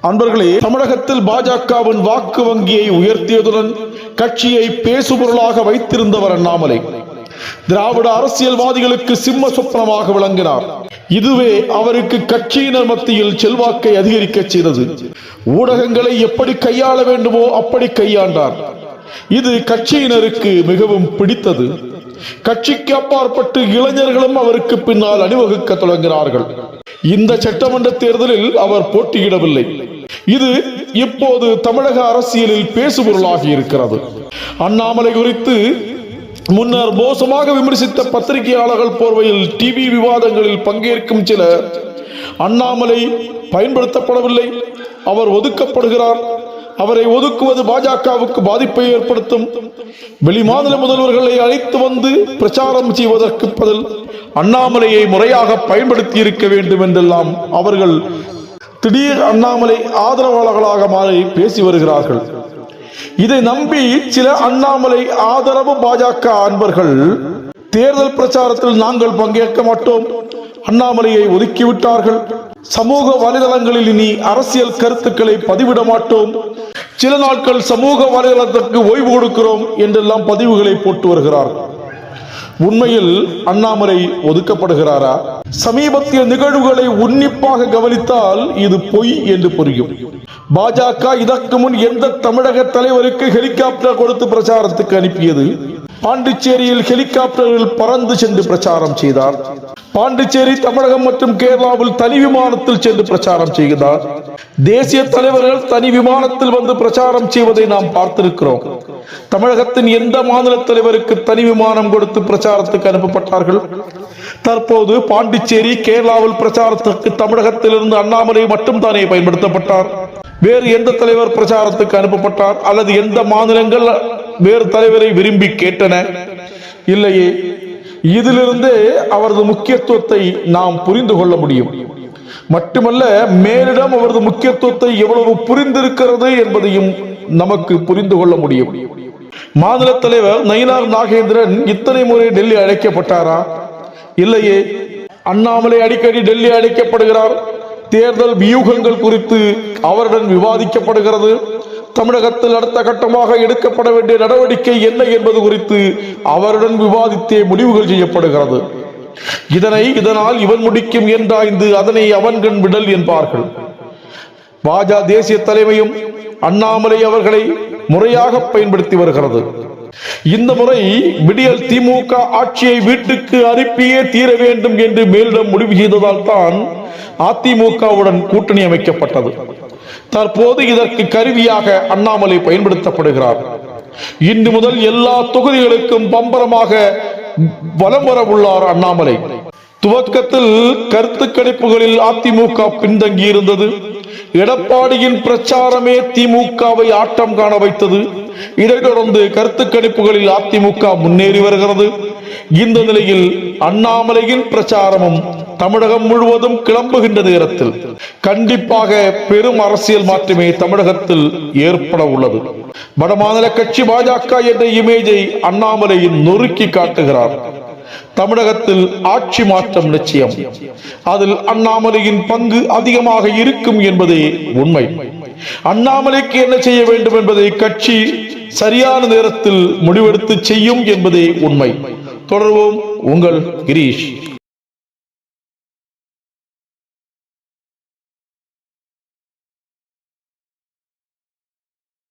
அன்பர்களே, தமிழகத்தில் பாஜகவின் வாக்கு வங்கியை உயர்த்தியதுடன் கட்சியை பேசுபொருளாக வைத்திருந்தவர் அண்ணாமலை. திராவிட அரசியல்வாதிகளுக்கு சிம்ம சொப்பனமாக விளங்கினார். இதுவே அவருக்கு கட்சியினர் மத்தியில் செல்வாக்கை அதிகரிக்க செய்தது. ஊடகங்களை எப்படி கையாள வேண்டுமோ அப்படி கையாண்டார். இது கட்சியினருக்கு மிகவும் பிடித்தது. கட்சிக்கு அப்பாற்பட்டு இளைஞர்களும் அவருக்கு பின்னால் அணிவகுக்க தொடங்கினார்கள். இந்த சட்டமன்ற தேர்தலில் அவர் போட்டியிடவில்லை. இது இப்போது தமிழக அரசியலில் பேசுபொருளாகி இருக்கிறது. அண்ணாமலை குறித்து முன்னர் மோசமாக விமர்சித்த பத்திரிகையாளர்கள் போர்வையில் டிவி விவாதங்களில் பங்கேற்கும் சிலர் அண்ணாமலை பயன்படுத்தப்படவில்லை, அவர் ஒதுக்கப்படுகிறார், அவரை ஒதுக்குவது பாஜகவுக்கு பாதிப்பை ஏற்படுத்தும், வெளிமாநில முதல்வர்களை அழைத்து வந்து பிரச்சாரம் செய்வதற்கு பதில் அண்ணாமலையை முறையாக பயன்படுத்தி இருக்க வேண்டும் என்றெல்லாம் அவர்கள் திடீர் அண்ணாமலை ஆதரவாளர்களாக மாறி பேசி வருகிறார்கள். இதை நம்பி சில அண்ணாமலை ஆதரவு பாஜக அன்பர்கள் தேர்தல் பிரச்சாரத்தில் நாங்கள் பங்கேற்க மாட்டோம், அண்ணாமலையை ஒதுக்கிவிட்டார்கள், சமூக வலைதளங்களில் இனி அரசியல் கருத்துக்களை பதிவிட மாட்டோம், சில நாட்கள் சமூக வலைதளத்திற்கு ஓய்வு கொடுக்கிறோம் என்றெல்லாம் பதிவுகளை போட்டு வருகிறார்கள். உண்மையில் அண்ணாமலை ஒதுக்கப்படுகிறாரா? சமீபத்திய நிகழ்வுகளை உன்னிப்பாக கவனித்தால் இது பொய் என்று புரியும். பாஜக இதற்கு முன் எந்த தமிழக தலைவருக்கு ஹெலிகாப்டர் கொடுத்து பிரச்சாரத்துக்கு அனுப்பியது? பாண்டிச்சேரியில் ஹெலிகாப்டரில் பறந்து சென்று பிரச்சாரம் செய்தார். பாண்டிச்சேரி, தமிழகம் மற்றும் கேரளாவில் தனி விமானத்தில் சென்று பிரச்சாரம் செய்கிறார். தேசிய தலைவர்கள் தனி விமானத்தில் வந்து பிரச்சாரம் செய்வதை நாம் பார்த்திருக்கிறோம். தமிழகத்தின் எந்த மாநில தலைவருக்கு தனி விமானம் கொடுத்து பிரச்சாரத்துக்கு அனுப்பப்பட்டார்கள்? தற்போது பாண்டிச்சேரி, கேரளாவில் பிரச்சாரத்துக்கு தமிழகத்திலிருந்து அண்ணாமலை மட்டும் தானே பயன்படுத்தப்பட்டார். வேறு எந்த தலைவர் பிரச்சாரத்துக்கு அனுப்பப்பட்டார்? அல்லது எந்த மாநிலங்கள் வேறு தலைவரை விரும்பி கேட்டன? இல்லையே. இதிலிருந்தே அவரது முக்கியத்துவத்தை நாம் புரிந்து கொள்ள முடியும். மட்டுமல்ல, மேலிடம் அவரது முக்கியத்துவத்தை எவ்வளவு புரிந்திருக்கிறது என்பதையும் நமக்கு புரிந்து கொள்ள முடியும். மாநில தலைவர் நயினார் நாகேந்திரன் இத்தனை முறை டெல்லி அழைக்கப்பட்டாரா? இல்லையே. அண்ணாமலை அடிக்கடி டெல்லி அழைக்கப்படுகிறார். தேர்தல் வியூகங்கள் குறித்து அவருடன் விவாதிக்கப்படுகிறது. தமிழகத்தில் அடுத்த கட்டமாக எடுக்கப்பட வேண்டிய நடவடிக்கை என்ன என்பது குறித்து அவருடன் விவாதித்தே முடிவுகள் செய்யப்படுகிறது. இதனால் இவன் முடிக்கும் என்றாய்ந்து அதனை அவன்கண் விடல் என்பார்கள். பாஜக தேசிய தலைமையும் அண்ணாமலை அவர்களை முறையாக பயன்படுத்தி வருகிறது. இந்த முறை விடியல் திமுக ஆட்சியை வீட்டுக்கு அனுப்பியே தீர வேண்டும் என்று மேலிடம் முடிவு செய்ததால் தான் அதிமுகவுடன் கூட்டணி அமைக்கப்பட்டது. தற்போது இதற்கு கருவியாக அண்ணாமலை பயன்படுத்தப்படுகிறார். இன்று முதல் எல்லா தொகுதிகளுக்கும் பம்பரமாக வலம் வர உள்ளார் அண்ணாமலை. துவக்கத்தில் கருத்து கணிப்புகளில் அதிமுக பின்தங்கி இருந்தது. எடப்பாடியின் பிரச்சாரமே திமுகவை ஆட்டம் காண வைத்தது. இதைத் தொடர்ந்து கருத்து கணிப்புகளில் அதிமுக முன்னேறி வருகிறது. இந்த நிலையில் அண்ணாமலையின் பிரச்சாரமும் தமிழகம் முழுவதும் கிளம்புகின்ற நேரத்தில் கண்டிப்பாக பெரும் அரசியல் மாற்றமே தமிழகத்தில் ஏற்பட உள்ளது. வடமாநில கட்சி பாஜக என்ற இமேஜை அண்ணாமலை நொறுக்கி காட்டுகிறார். தமிழகத்தில் ஆட்சி மாற்றம் நிச்சயம். அதில் அண்ணாமலையின் பங்கு அதிகமாக இருக்கும் என்பதே உண்மை. அண்ணாமலைக்கு என்ன செய்ய வேண்டும் என்பதை கட்சி சரியான நேரத்தில் முடிவெடுத்து செய்யும் என்பதே உண்மை. தொடர்வோம். உங்கள் கிரீஷ்.